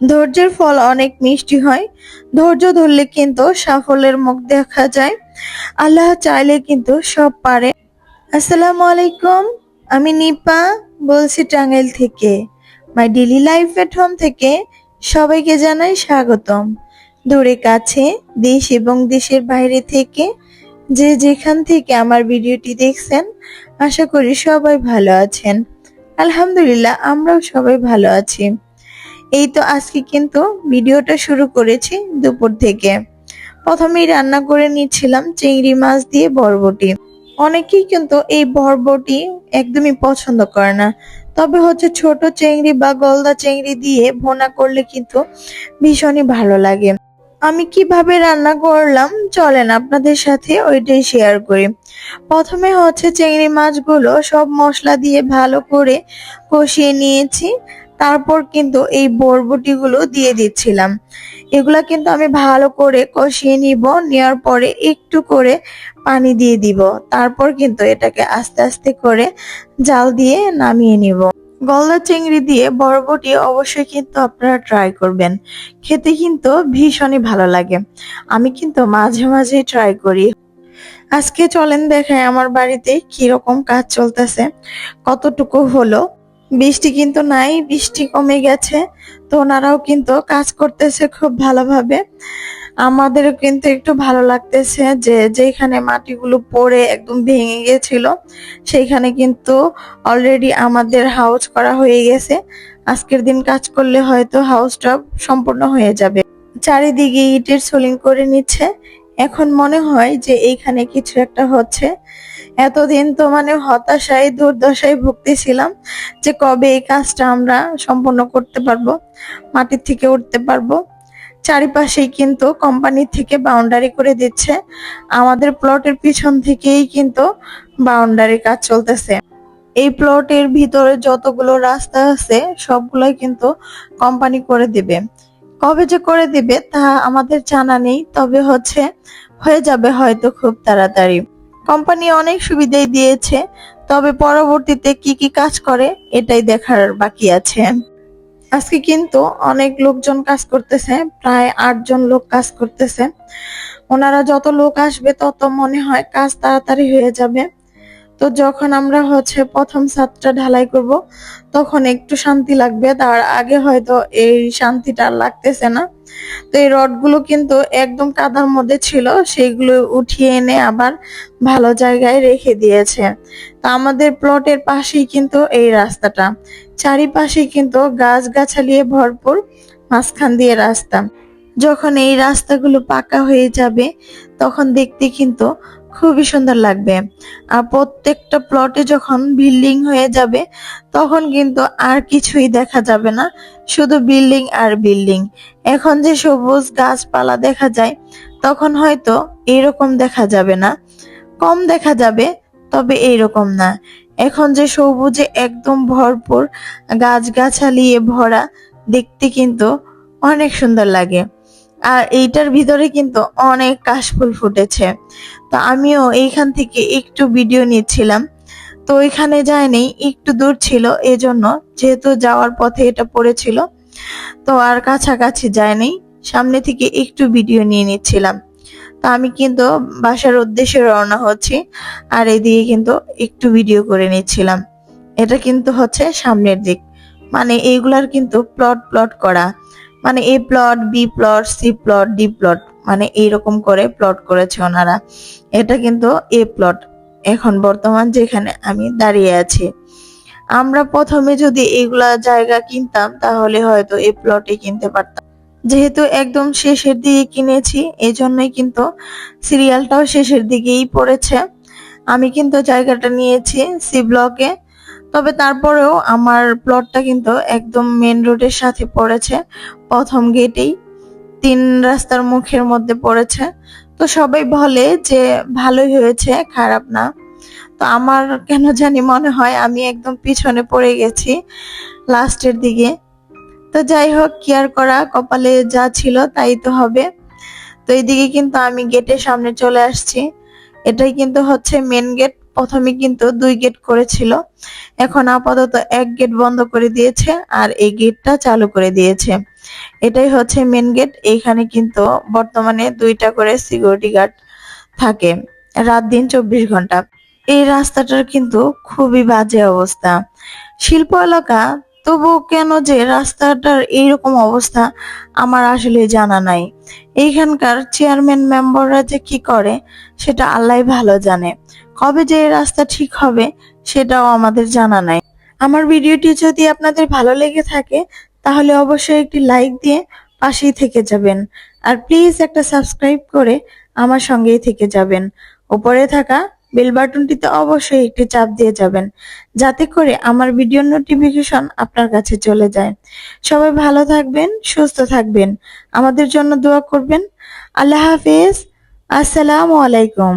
ধৈর্যের ফল অনেক মিষ্টি হয়। ধৈর্য ধরলে কিন্তু সাফল্যের মুখ দেখা যায়। আল্লাহ চাইলে কিন্তু সব পারে। আসসালামু আলাইকুম। আমি নিপা বলছি টাঙ্গাইল থেকে। My daily life at home থেকে সবাইকে জানাই স্বাগতম। দূরে কাছে, দেশ এবং দেশের বাইরে থেকে যে যেখান থেকে আমার ভিডিওটি দেখছেন, আশা করি সবাই ভালো আছেন। আলহামদুলিল্লাহ, আমরাও সবাই ভালো আছি। এই তো আজকে কিন্তু ভিডিওটা শুরু করেছি দুপুর থেকে। প্রথমেই রান্না করে নিচ্ছিলাম চিংড়ি মাছ দিয়ে বরবটি। অনেকেই কিন্তু এই বরবটি একদমই পছন্দ করে না, তবে হচ্ছে ছোট চিংড়ি বা গলদা চিংড়ি দিয়ে ভুনা করলে কিন্তু ভীষণই ভালো লাগে। আমি কিভাবে রান্না করলাম চলেন আপনাদের সাথে ওইটাই শেয়ার করি। প্রথমে হচ্ছে চিংড়ি মাছগুলো সব মশলা দিয়ে ভালো করে কষিয়ে নিয়েছি। তারপর কিন্তু এই বরবটিগুলো দিয়ে দিচ্ছিলাম। এগুলা কিন্তু আমি ভালো করে কষিয়ে নিব, নেওয়ার পরে একটু করে পানি দিয়ে দিব। তারপর কিন্তু এটাকে আস্তে আস্তে করে জাল দিয়ে নামিয়ে নিব। গলদা চিংড়ি দিয়ে বরবটি অবশ্যই কিন্তু আপনারা ট্রাই করবেন। খেতে কিন্তু ভীষণই ভালো লাগে। আমি কিন্তু মাঝে মাঝে ট্রাই করি। আজকে চলেন দেখায় আমার বাড়িতে কিরকম কাজ চলতেছে, কতটুকু হলো। বৃষ্টি কিন্তু নাই, বৃষ্টি কমে গেছে। তো ওনারাও কিন্তু কাজ করতেছে খুব ভালোভাবে। আমাদেরও কিন্তু একটু ভালো লাগতেছে যে যেখানে মাটিগুলো পড়ে একদম ভেঙে গেছিল সেইখানে কিন্তু অলরেডি আমাদের হাউস করা হয়ে গেছে। আজকের দিন কাজ করলে হয়তো হাউসটা সম্পূর্ণ হয়ে যাবে। চারিদিকে ইটের সোলিং করে নিচ্ছে। এখন মনে হয় যে এইখানে কিছু একটা হচ্ছে। এতদিন তো মানে হতাশায় দুর্দশায় ভুগতেছিলাম যে কবে এই কাজটা আমরা সম্পন্ন করতে পারবো, মাটির থেকে উঠতে পারবো। চারিপাশেই কিন্তু কোম্পানি থেকে বাউন্ডারি করে দিচ্ছে। আমাদের প্লটের পিছন থেকেই কিন্তু বাউন্ডারি কাজ চলতেছে। এই প্লটের ভিতরে যতগুলো রাস্তা আছে সবগুলাই কিন্তু কোম্পানি করে দিবে। কবে যে করে দিবে তা আমাদের জানা নেই, তবে হচ্ছে হয়ে যাবে হয়তো খুব তাড়াতাড়ি। কোম্পানি অনেক সুবিধাই দিয়েছে, তবে পরবর্তীতে কি কি কাজ করে এটাই দেখার বাকি আছে। আজকে কিন্তু অনেক লোকজন কাজ করতেছে, প্রায় 8 জন লোক কাজ করতেছে। ওনারা যত লোক আসবে তত মনে হয় কাজ তাড়াতাড়ি হয়ে যাবে। তো যখন আমরা হচ্ছে প্রথম ছাদটা ঢালাই করব তখন একটু শান্তি লাগবে, তার আগে হয়তো এই শান্তিটা আর লাগতেছে না। তো এই রডগুলো কিন্তু একদম কাদার মধ্যে ছিল, সেইগুলো উঠিয়ে এনে আবার ভালো জায়গায় রেখে দিয়েছে। তো আমাদের প্লটের পাশেই কিন্তু এই রাস্তাটা, চারিপাশে কিন্তু গাছগাছালি ভরপুর, মাঝখান দিয়ে রাস্তা। যখন এই রাস্তাগুলো পাকা হয়ে যাবে তখন দেখতে কিন্তু খুবই সুন্দর লাগবে। আর প্রত্যেকটা প্লটে যখন বিল্ডিং হয়ে যাবে তখন কিন্তু আর কিছুই দেখা যাবে না, শুধু বিল্ডিং আর বিল্ডিং। এখন যে সবুজ গাছপালা দেখা যায় তখন হয়তো এরকম দেখা যাবে না, কম দেখা যাবে, তবে এইরকম না। এখন যে সবুজে একদম ভরপুর, গাছগাছালি ভরা, দেখতে কিন্তু অনেক সুন্দর লাগে। আর এইটার ভিতরে কিন্তু অনেক কাশফুল ফুটেছে। তো আমিও এইখান থেকে একটু ভিডিও নিচ্ছিলাম। তো ওইখানে যায়নি, একটু দূর ছিল, এজন্য যেহেতু যাওয়ার পথে এটা পড়েছিল তো আর কাছাকাছি যায়নি, সামনে থেকে একটু ভিডিও নিয়ে নিচ্ছিলাম। তো আমি কিন্তু বাসার উদ্দেশ্যে রওনা হচ্ছি, আর এদিকে কিন্তু একটু ভিডিও করে নিচ্ছিলাম। এটা কিন্তু হচ্ছে সামনের দিক, মানে এইগুলার কিন্তু প্লট প্লট করা, মানে A plot, B plot, C plot, D plot, মানে এইরকম করে প্লট করেছে ওনারা। এটা কিন্তু এ প্লট, এখন বর্তমান যেখানে আমি দাঁড়িয়ে আছি। আমরা প্রথমে যদি এগুলা জায়গা কিনতাম তাহলে হয়তো এই প্লটে কিনতে পারতাম। যেহেতু একদম শেষের দিকে কিনেছি এজন্যই কিন্তু সিরিয়ালটাও শেষের দিকেই পড়েছে। আমি কিন্তু জায়গাটা নিয়েছি সি ব্লকে, তবে তারপরেও আমার প্লটটা কিন্তু একদম মেন রোডের সাথে পড়েছে, প্রথম গেটেই 3 রাস্তার মুখের মধ্যে পড়েছে। তো সবাই বলে যে ভালোই হয়েছে, খারাপ না। তো আমার কেন জানি মনে হয় আমি একদম পিছনে পড়ে গেছি লাস্টের দিকে। তো যাই হোক, কি আর করা, কপালে যা ছিল তাই তো হবে। তো এইদিকে কিন্তু আমি গেটের সামনে চলে আসছি। এটাই কিন্তু হচ্ছে মেন গেট, প্রথমে কিন্তু 2 গেট করেছিল, এখন আপাতত 1 গেট বন্ধ করে দিয়েছে আর এই গেটটা চালু করে দিয়েছে। এটাই হচ্ছে মেন গেট। এইখানে কিন্তু বর্তমানে 2টা করে সিকিউরিটি গার্ড থাকে রাত দিন 24 ঘন্টা। এই রাস্তাটার কিন্তু খুবই বাজে অবস্থা, শিল্প এলাকা, তবুও কেন যে রাস্তাটার এইরকম অবস্থা আমার আসলে জানা নাই। এইখানকার চেয়ারম্যান মেম্বাররা যে কি করে সেটা আল্লাহই ভালো জানে। কবে যে এই রাস্তা ঠিক হবে সেটাও আমাদের জানা নাই। আমার ভিডিওটি যদি আপনাদের ভালো লেগে থাকে তাহলে অবশ্যই একটি লাইক দিয়ে পাশেই থেকে যাবেন, আর প্লিজ একটা সাবস্ক্রাইব করে আমার সঙ্গেই থেকে যাবেন। উপরে থাকা বেল বাটনটিতে অবশ্যই একটি চাপ দিয়ে যাবেন, যাতে করে আমার ভিডিওর নোটিফিকেশন আপনার কাছে চলে যায়। সবাই ভালো থাকবেন, সুস্থ থাকবেন, আমাদের জন্য দোয়া করবেন। আল্লাহ হাফেজ। আসসালামু আলাইকুম।